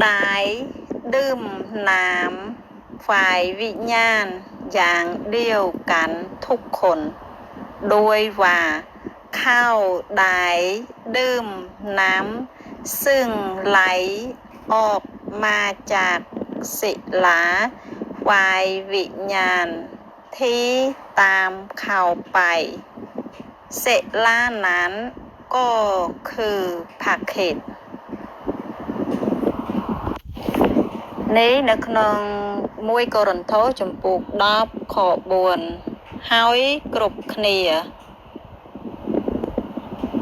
ได้ดื่มน้ำฝ่ายวิญญาณอย่างเดียวกันทุกคนโดยว่าเข้าได้ดื่มน้ำซึ่งไหลออกมาจากศิลาฝ่ายวิญญาณที่ตามเข้าไปศิลานั้นก็คือพระคริสต์នេះនៅក្នុង1កូរិនថូសចំពោះ10ខ4ហើយគ្រប់គ្នា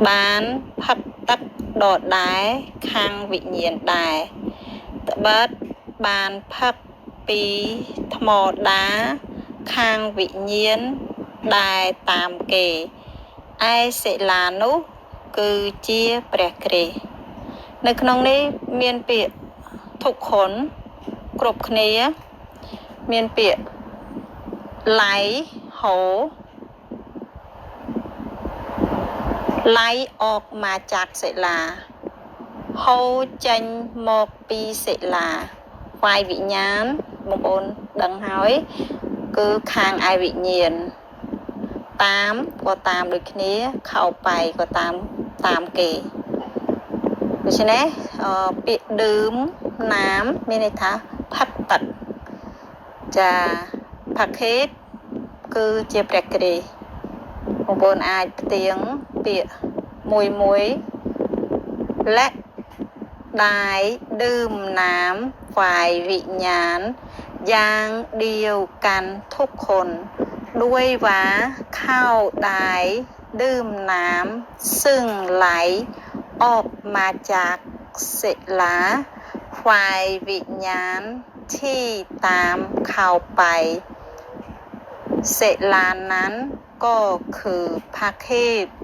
បានផឹកទឹកដដែលខាងវិញ្ញាណដែរត្បិតបានផឹកពីថ្មដាខាងវិញ្ញាណដែរតាមគេឯសិលានោះគឺជាព្រះគ្រីស្ទនៅក្នុងនេះមានពាក្យทุกคนគ្រប់គ្នាមានពាក្យไหลអอกมาจากศิลาហូរចេញមកពីศิลาฝ่ายវិញ្ញាណបងប្អូនដឹងហើយគឺខាងឯវិញ្ញាណតាមក៏តាមដូចគ្នាเข้าไปក៏តាមគេដូច្នេះពាក្យดื่มน้ำមានន័យថាផឹកទឹកចាផាខេតគឺជាព្រះគ្រីស្ទបងប្អូនអាចផ្ទៀងពាក្យមួយและได้ดื่มน้ำฝ่ายวิญญาณอย่างเดียวกันทุกคนด้วยว่าเข้าได้ดื่มน้ำซึ่งไหลออกมาจากศิลาฝ่ายวิญญาณที่ตามเข้าไปศิลานั้นก็คือพระคริสต์